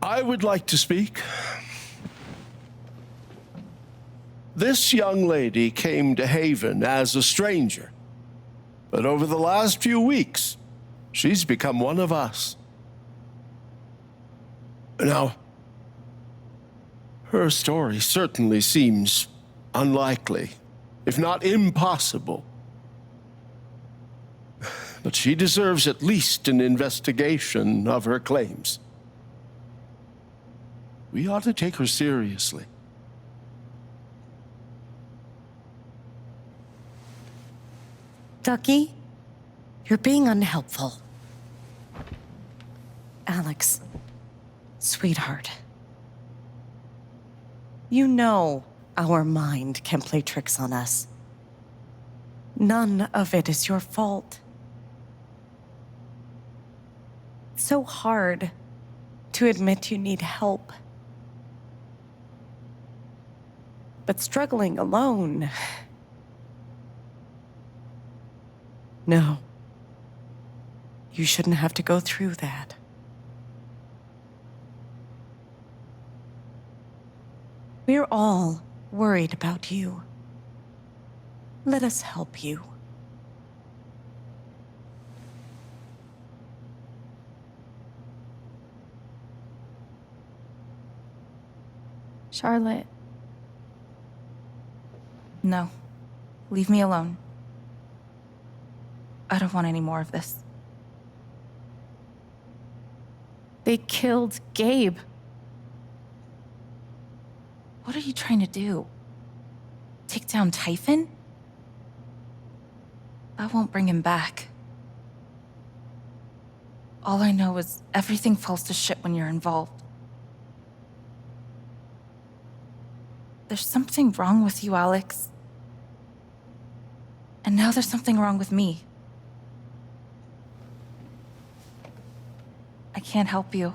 I would like to speak. This young lady came to Haven as a stranger, but over the last few weeks, she's become one of us. Now, her story certainly seems unlikely, if not impossible. But she deserves at least an investigation of her claims. We ought to take her seriously. Ducky, you're being unhelpful. Alex, sweetheart. You know our mind can play tricks on us. None of it is your fault. It's so hard to admit you need help. But struggling alone... No. You shouldn't have to go through that. We're all worried about you. Let us help you. Charlotte. No. Leave me alone. I don't want any more of this. They killed Gabe. What are you trying to do? Take down Typhon? That won't bring him back. All I know is everything falls to shit when you're involved. There's something wrong with you, Alex. And now there's something wrong with me. I can't help you.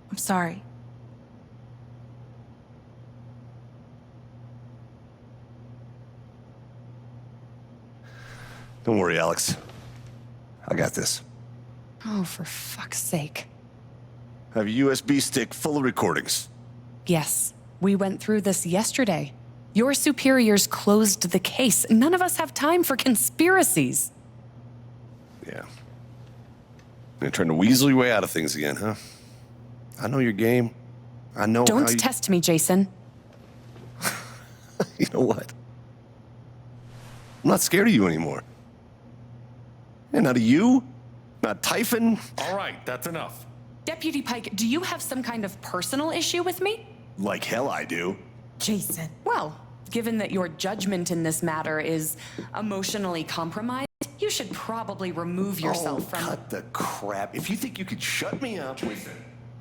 I'm sorry. Don't worry, Alex. I got this. Oh, for fuck's sake. I have a USB stick full of recordings. Yes, we went through this yesterday. Your superiors closed the case. None of us have time for conspiracies. Yeah. You're trying to weasel your way out of things again, huh? I know your game. I know Don't how you... test me, Jason. You know what? I'm not scared of you anymore. And not of you, not Typhon. All right, that's enough. Deputy Pike, do you have some kind of personal issue with me? Like hell I do. Jason. Well, given that your judgment in this matter is emotionally compromised, you should probably remove yourself from... Cut the crap. If you think you could shut me up... Jason,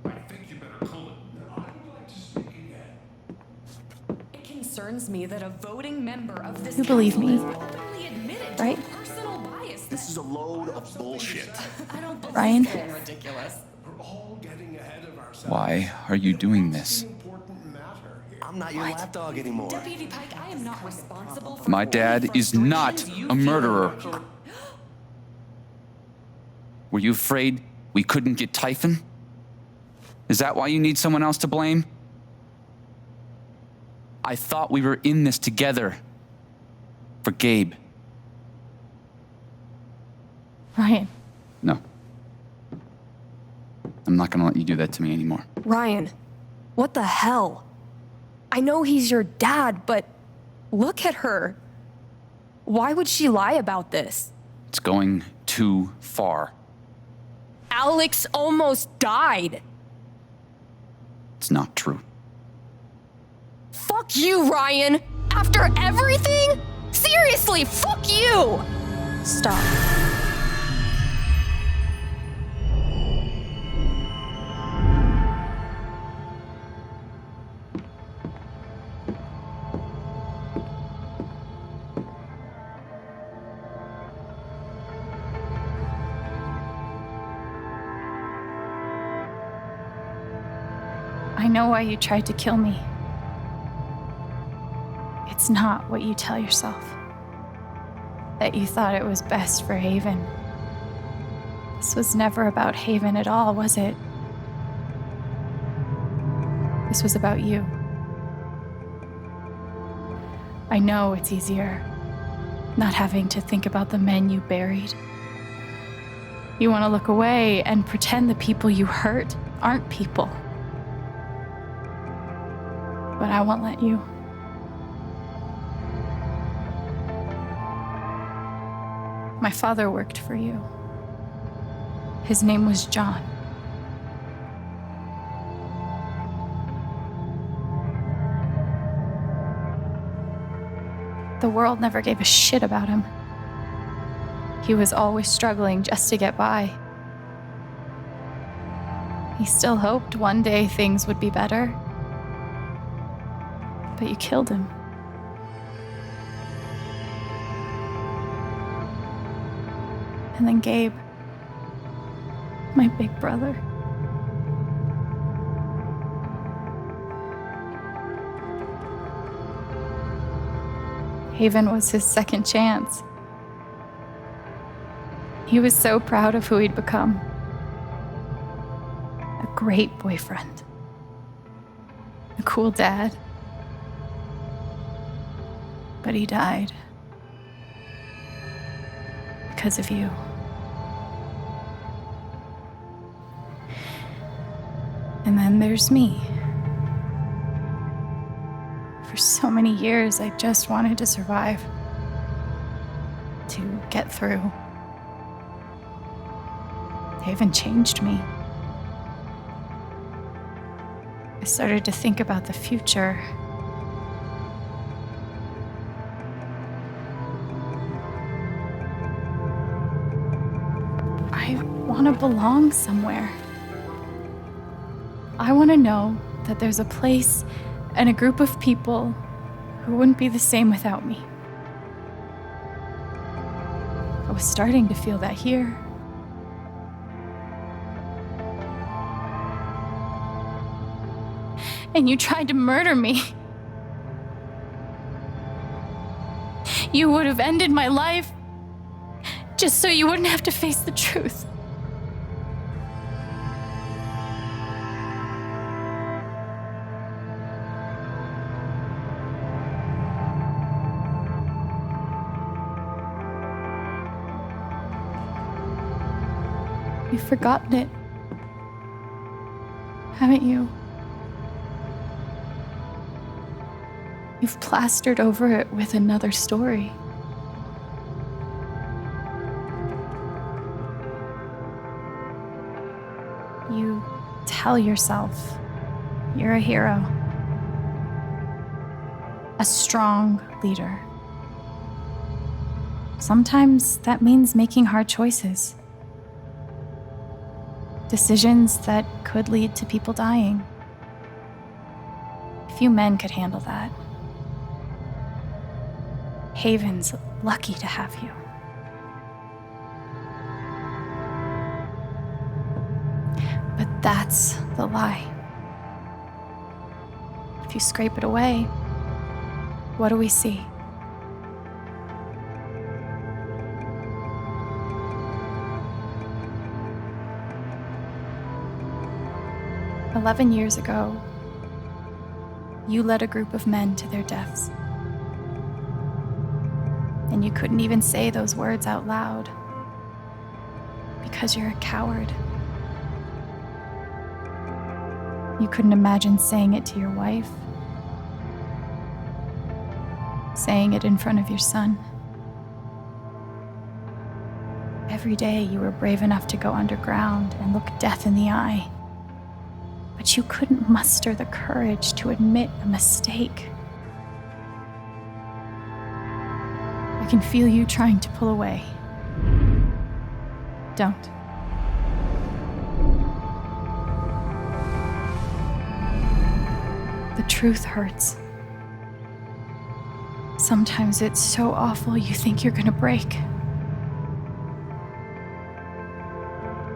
I think you better cool it. I would like to speak again. It concerns me that a voting member of this You believe me, council has openly admitted right? to a personal bias. This is a load of bullshit. I don't believe Ryan? it's ridiculous. We're all getting ahead of ourselves. Why are you doing this? Important matter here. I'm not your lapdog anymore. Deputy Pike, I am not responsible for... My dad is not a murderer. Were you afraid we couldn't get Typhon? Is that why you need someone else to blame? I thought we were in this together. For Gabe. Ryan. No. I'm not gonna let you do that to me anymore. Ryan, what the hell? I know he's your dad, but look at her. Why would she lie about this? It's going too far. Alex almost died. It's not true. Fuck you, Ryan. After everything? Seriously, fuck you. Stop. I know why you tried to kill me. It's not what you tell yourself. That you thought it was best for Haven. This was never about Haven at all, was it? This was about you. I know it's easier not having to think about the men you buried. You want to look away and pretend the people you hurt aren't people. But I won't let you. My father worked for you. His name was John. The world never gave a shit about him. He was always struggling just to get by. He still hoped one day things would be better. But you killed him. And then Gabe, my big brother. Haven was his second chance. He was so proud of who he'd become. A great boyfriend. A cool dad. But he died. Because of you. And then there's me. For so many years, I just wanted to survive. To get through. Haven changed me. I started to think about the future. I want to belong somewhere. I want to know that there's a place and a group of people who wouldn't be the same without me. I was starting to feel that here. And you tried to murder me. You would have ended my life just so you wouldn't have to face the truth. You've forgotten it, haven't you? You've plastered over it with another story. You tell yourself you're a hero, a strong leader. Sometimes that means making hard choices. Decisions that could lead to people dying. Few men could handle that. Haven's lucky to have you. But that's the lie. If you scrape it away, what do we see? "11 years ago, you led a group of men to their deaths. And you couldn't even say those words out loud because you're a coward. You couldn't imagine saying it to your wife, saying it in front of your son. Every day you were brave enough to go underground and look death in the eye. But you couldn't muster the courage to admit a mistake. I can feel you trying to pull away. Don't. The truth hurts. Sometimes it's so awful you think you're gonna break.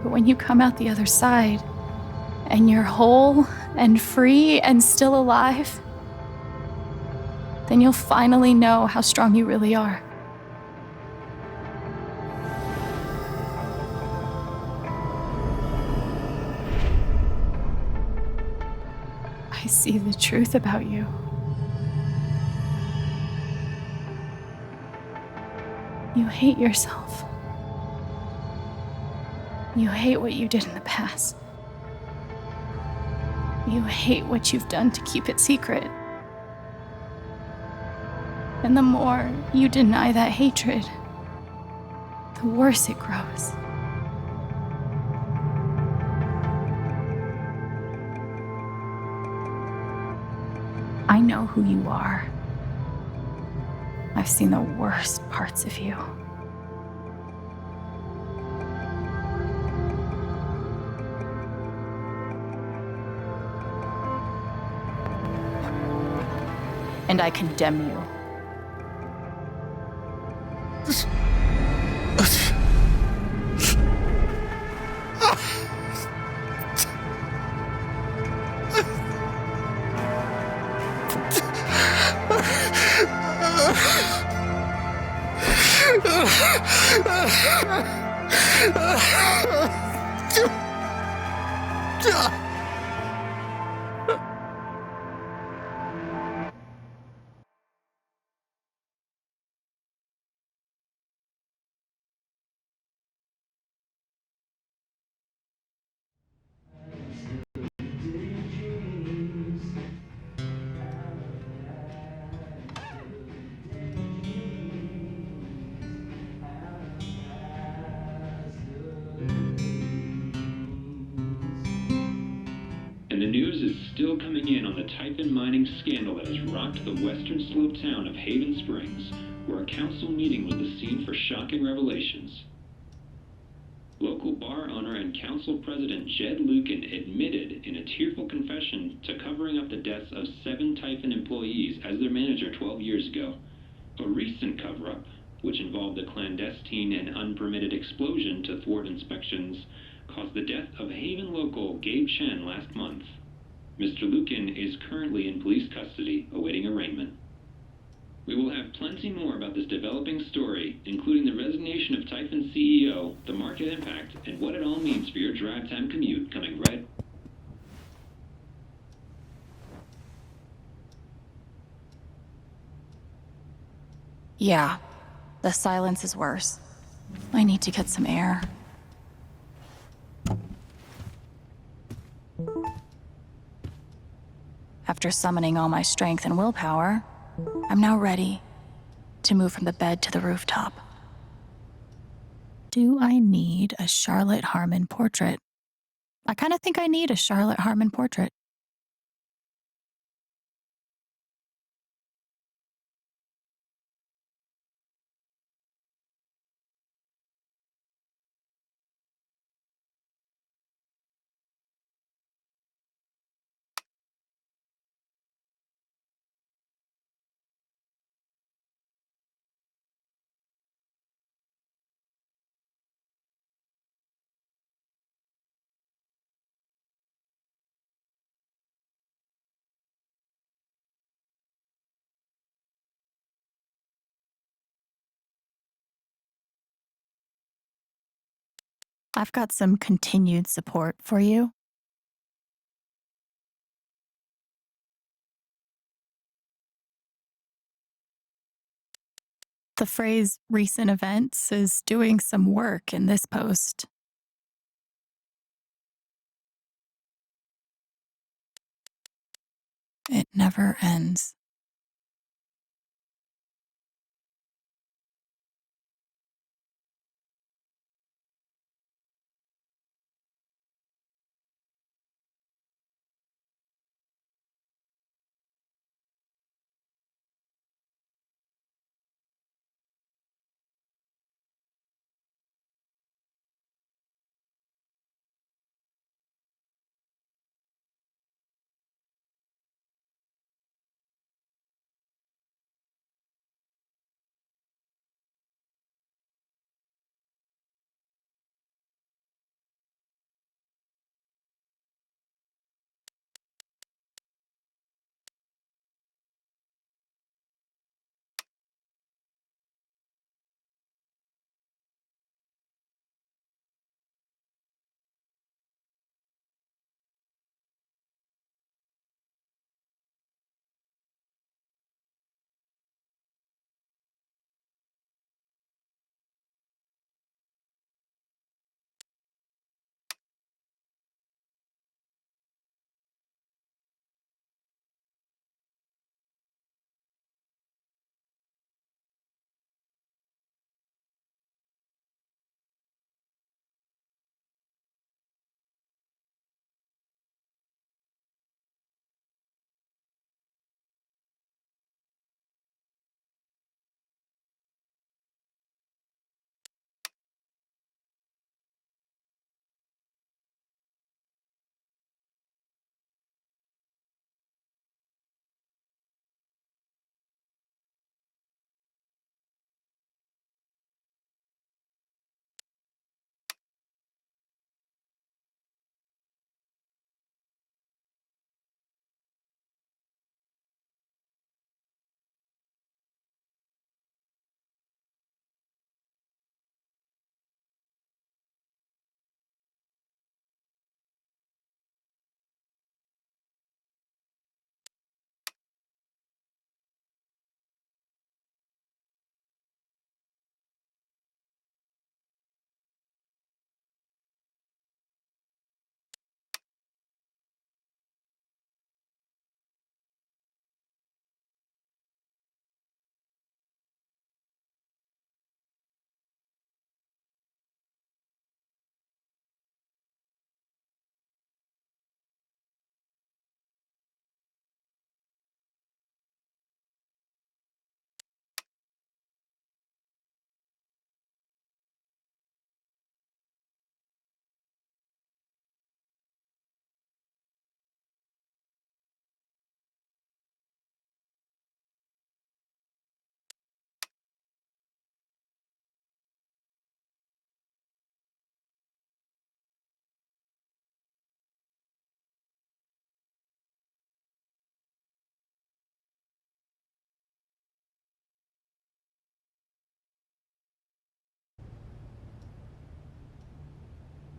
But when you come out the other side, and you're whole and free and still alive, then you'll finally know how strong you really are. I see the truth about you. You hate yourself. You hate what you did in the past. You hate what you've done to keep it secret. And the more you deny that hatred, the worse it grows. I know who you are. I've seen the worst parts of you. And I condemn you. And the news is still coming in on the Typhon mining scandal that has rocked the western slope town of Haven Springs, where a council meeting was the scene for shocking revelations. Local bar owner and council president Jed Lucan admitted in a tearful confession to covering up the deaths of 7 Typhon employees as their manager 12 years ago. A recent cover-up, which involved a clandestine and unpermitted explosion to thwart inspections, caused the death of Haven local Gabe Chen last month. Mr. Lucan is currently in police custody, awaiting arraignment. We will have plenty more about this developing story, including the resignation of Typhon CEO, the market impact, and what it all means for your drive time commute, coming right. Yeah, the silence is worse. I need to get some air. After summoning all my strength and willpower, I'm now ready to move from the bed to the rooftop. Do I need a Charlotte Harmon portrait? I kind of think I need a Charlotte Harmon portrait. I've got some continued support for you. The phrase recent events is doing some work in this post. It never ends.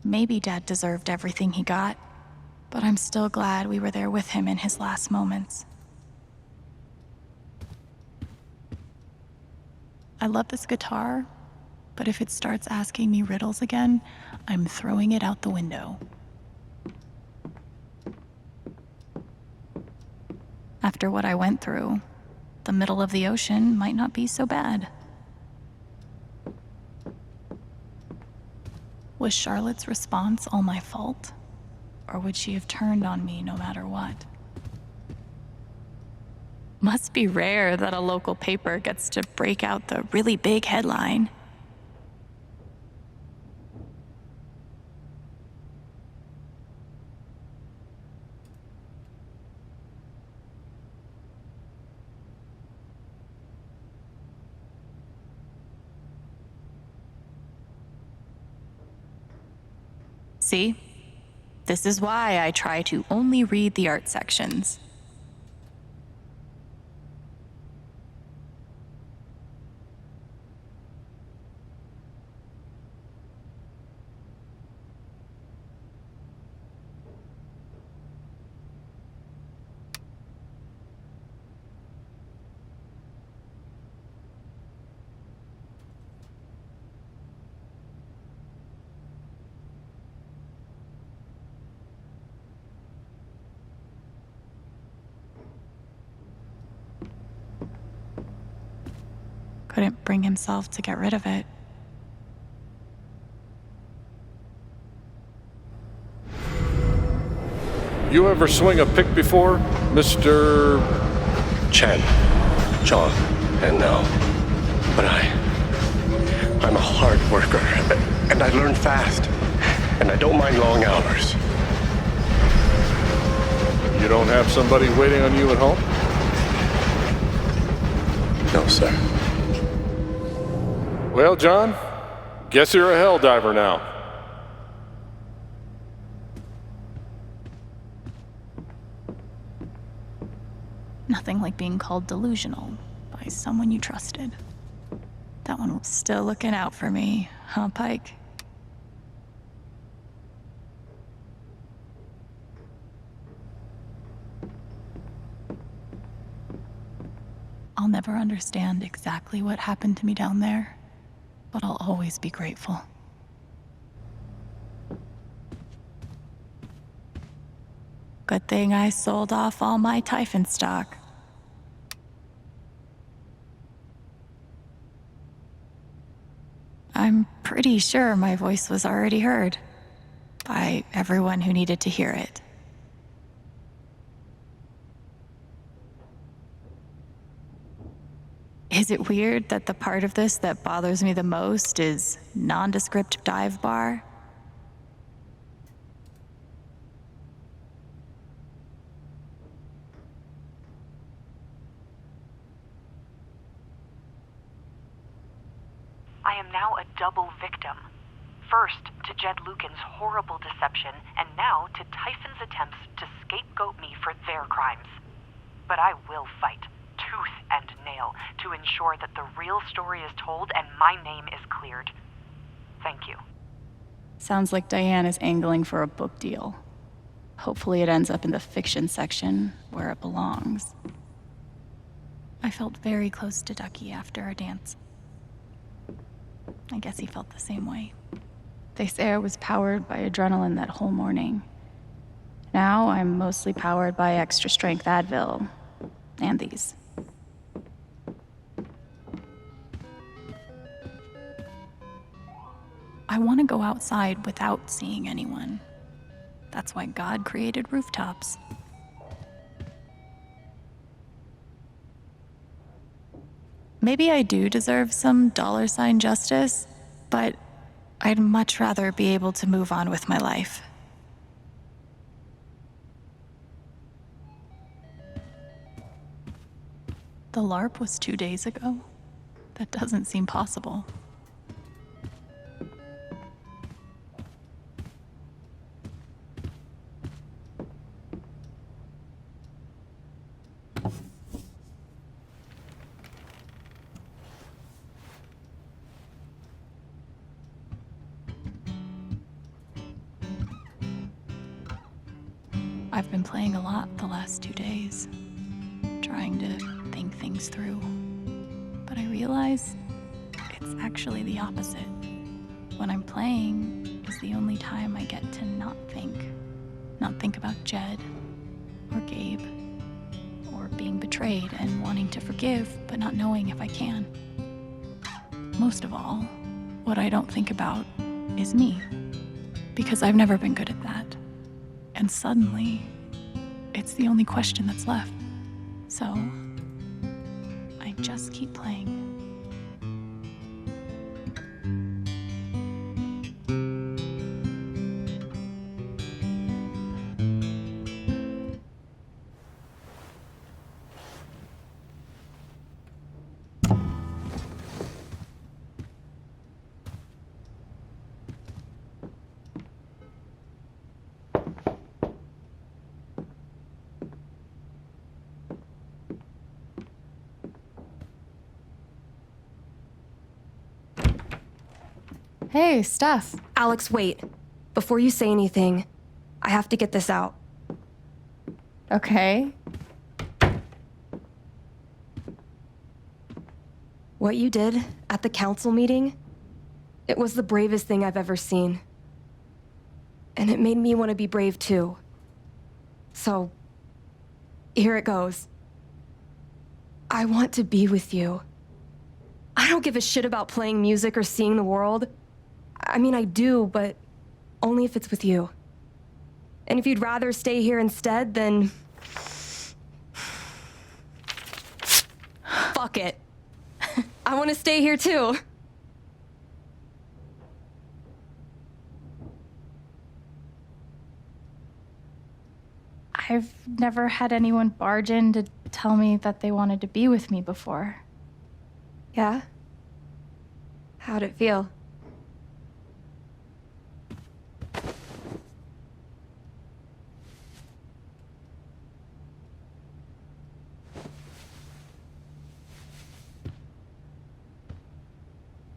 Maybe Dad deserved everything he got, but I'm still glad we were there with him in his last moments. I love this guitar, but if it starts asking me riddles again, I'm throwing it out the window. After what I went through, the middle of the ocean might not be so bad. Was Charlotte's response all my fault? Or would she have turned on me no matter what? Must be rare that a local paper gets to break out the really big headline. See? This is why I try to only read the art sections. Couldn't bring himself to get rid of it. You ever swing a pick before, Mr. Chen, John, and now. But I'm a hard worker, and I learn fast, and I don't mind long hours. You don't have somebody waiting on you at home? No, sir. Well, John, guess you're a hell diver now. Nothing like being called delusional by someone you trusted. That one was still looking out for me, huh, Pike? I'll never understand exactly what happened to me down there, but I'll always be grateful. Good thing I sold off all my Typhon stock. I'm pretty sure my voice was already heard by everyone who needed to hear it. Is it weird that the part of this that bothers me the most is nondescript dive bar? I am now a double victim. First, to Jed Lucan's horrible deception, and now to Typhon's attempts to scapegoat me for their crimes. But I will fight, tooth and nail, to ensure that the real story is told and my name is cleared. Thank you. Sounds like Diane is angling for a book deal. Hopefully it ends up in the fiction section, where it belongs. I felt very close to Ducky after our dance. I guess he felt the same way. They say I was powered by adrenaline that whole morning. Now I'm mostly powered by extra strength Advil and these. I want to go outside without seeing anyone. That's why God created rooftops. Maybe I do deserve some $ justice, but I'd much rather be able to move on with my life. The LARP was 2 days ago? That doesn't seem possible. I've been playing a lot the last 2 days, trying to think things through. But I realize it's actually the opposite. When I'm playing is the only time I get to not think about Jed or Gabe or being betrayed and wanting to forgive but not knowing if I can. Most of all, what I don't think about is me, because I've never been good at that. And suddenly, it's the only question that's left. So, I just keep playing. Hey, Steph. Alex, wait. Before you say anything, I have to get this out. Okay. What you did at the council meeting, it was the bravest thing I've ever seen. And it made me want to be brave too. So, here it goes. I want to be with you. I don't give a shit about playing music or seeing the world. I mean, I do, but only if it's with you. And if you'd rather stay here instead, then... fuck it. I want to stay here too. I've never had anyone barge in to tell me that they wanted to be with me before. Yeah? How'd it feel?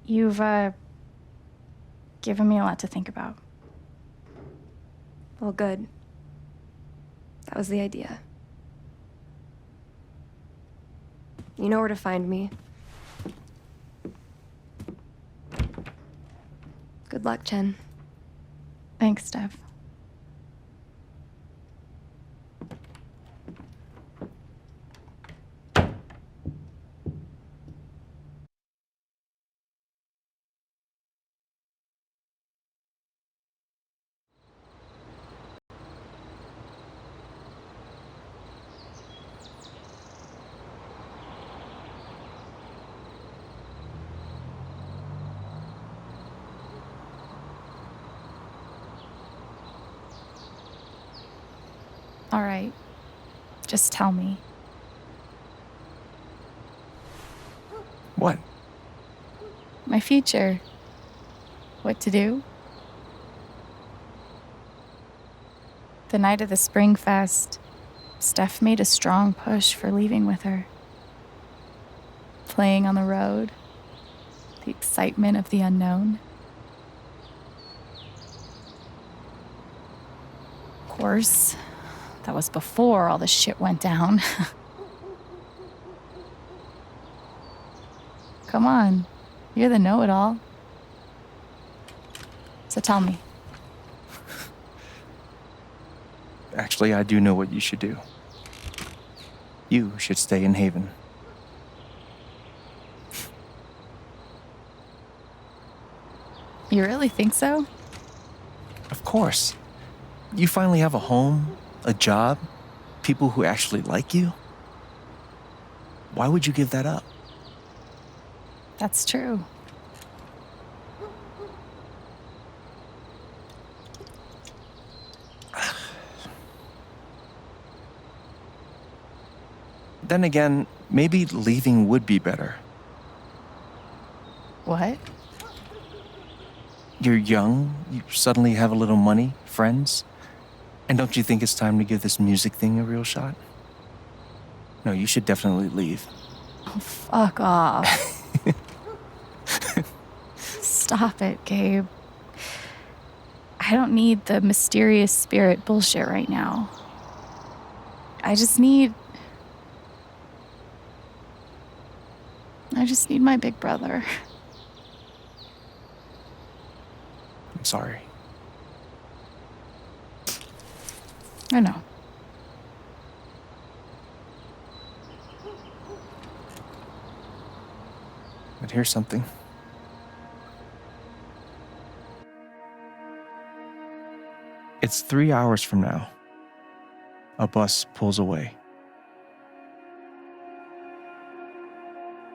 You've, given me a lot to think about. Well, good. That was the idea. You know where to find me. Good luck, Chen. Thanks, Steph. All right. Just tell me. What? My future. What to do? The night of the Spring Fest, Steph made a strong push for leaving with her. Playing on the road, the excitement of the unknown. Of course, that was before all the shit went down. Come on, you're the know-it-all. So tell me. Actually, I do know what you should do. You should stay in Haven. You really think so? Of course. You finally have a home, a job, people who actually like you. Why would you give that up? That's true. Then again, maybe leaving would be better. What? You're young, you suddenly have a little money, friends. And don't you think it's time to give this music thing a real shot? No, you should definitely leave. Oh, fuck off. Stop it, Gabe. I don't need the mysterious spirit bullshit right now. I just need my big brother. I'm sorry. I know. But here's something. It's 3 hours from now. A bus pulls away.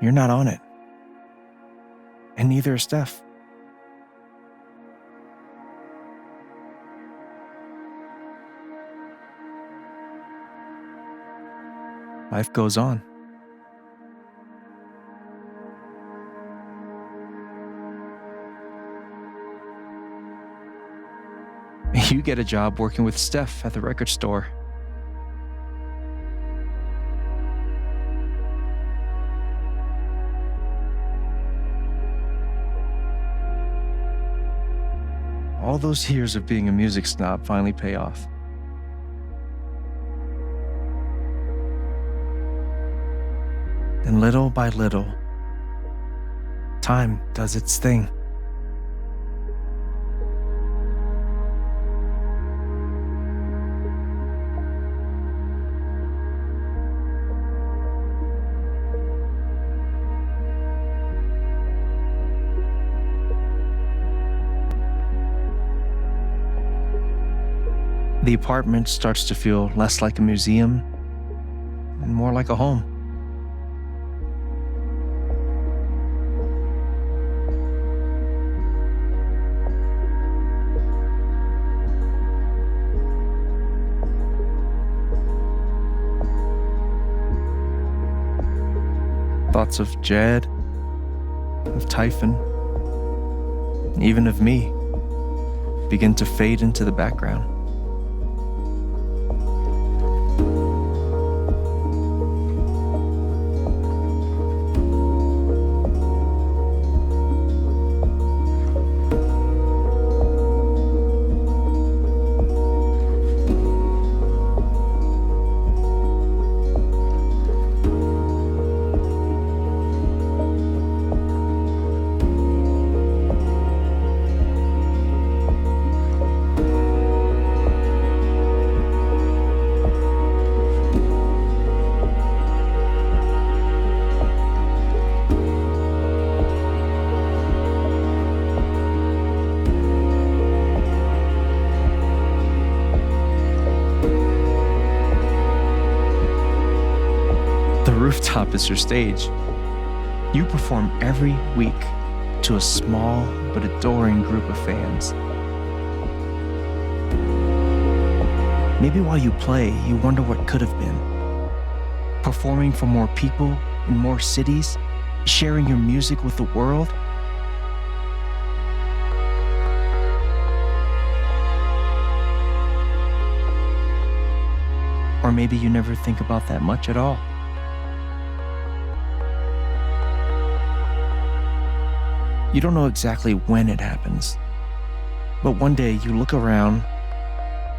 You're not on it. And neither is Steph. Life goes on. You get a job working with Steph at the record store. All those years of being a music snob finally pay off. And little by little, time does its thing. The apartment starts to feel less like a museum and more like a home. Thoughts of Jed, of Typhon, and even of me begin to fade into the background. Rooftop is your stage. You perform every week to a small but adoring group of fans. Maybe while you play, you wonder what could have been. Performing for more people in more cities, sharing your music with the world. Or maybe you never think about that much at all. You don't know exactly when it happens, but one day you look around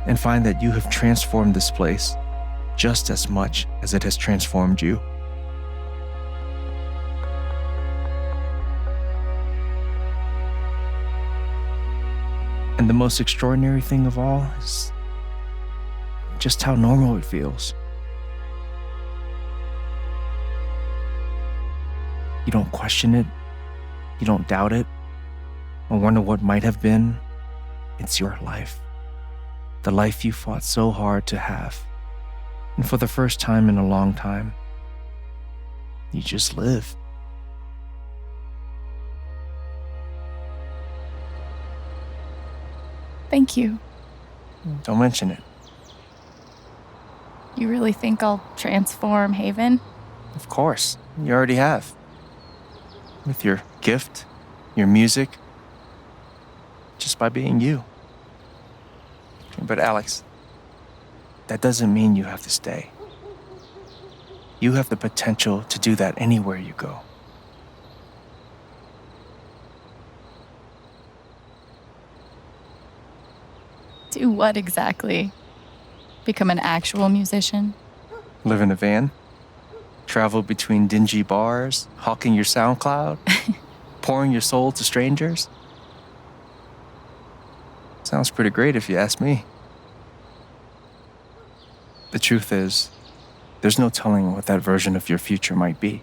and find that you have transformed this place just as much as it has transformed you. And the most extraordinary thing of all is just how normal it feels. You don't question it. You don't doubt it or wonder what might have been. It's your life. The life you fought so hard to have. And for the first time in a long time, you just live. Thank you. Don't mention it. You really think I'll transform Haven? Of course, you already have. With your gift, your music, just by being you. But Alex, that doesn't mean you have to stay. You have the potential to do that anywhere you go. Do what exactly? Become an actual musician? Live in a van? Travel between dingy bars, hawking your SoundCloud, pouring your soul to strangers? Sounds pretty great if you ask me. The truth is, there's no telling what that version of your future might be.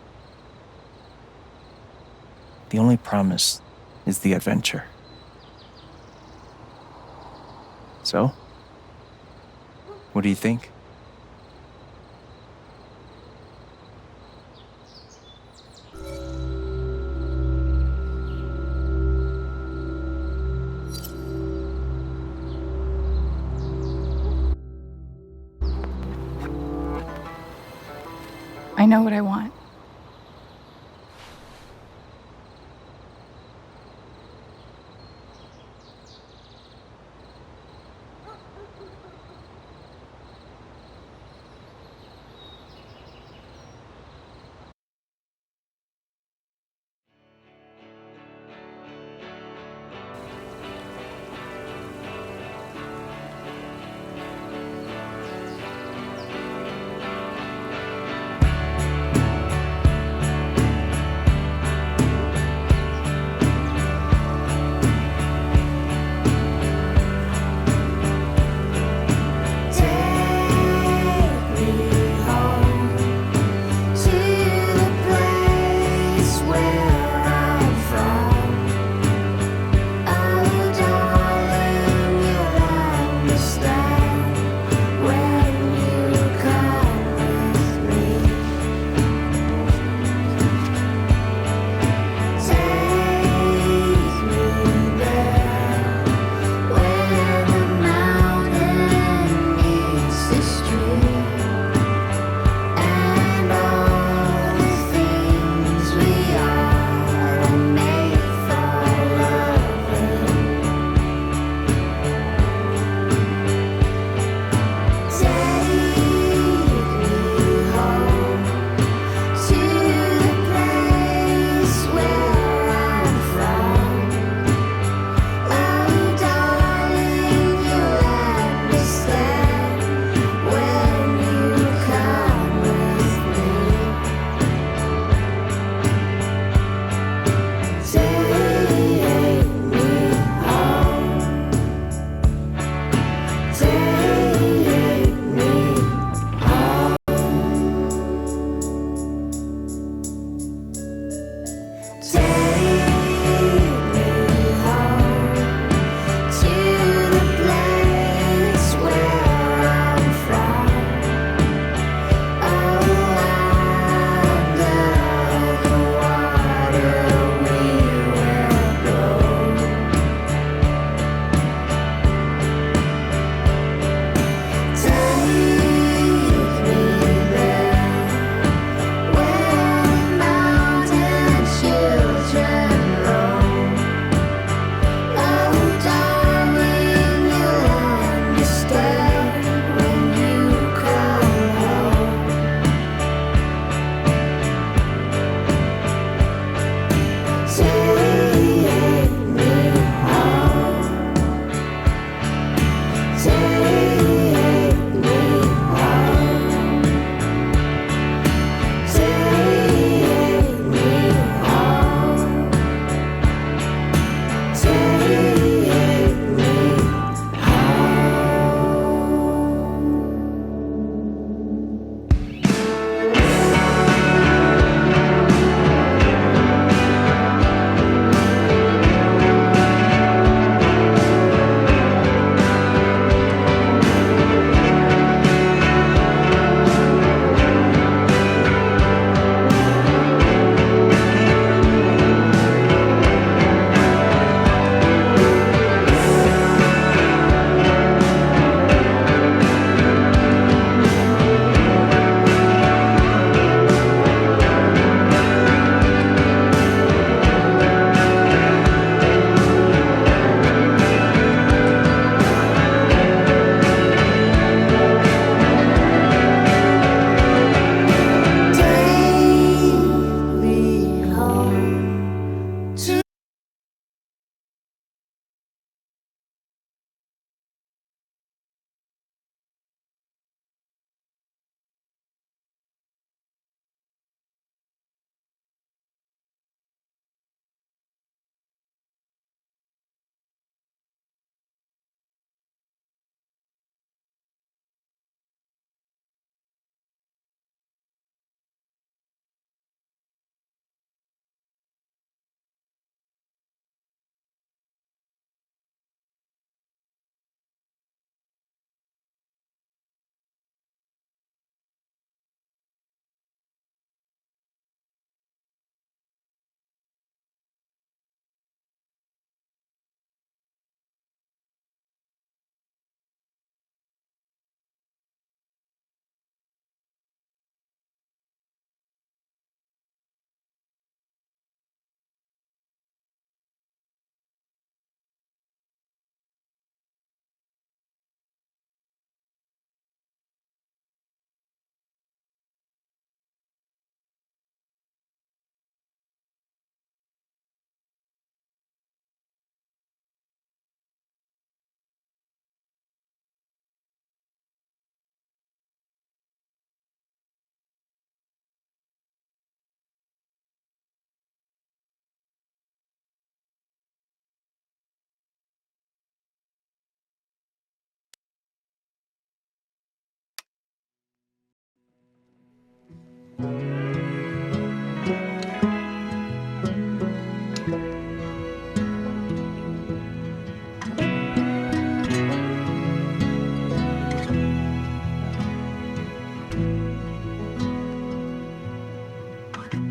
The only promise is the adventure. So, what do you think? I know what I want.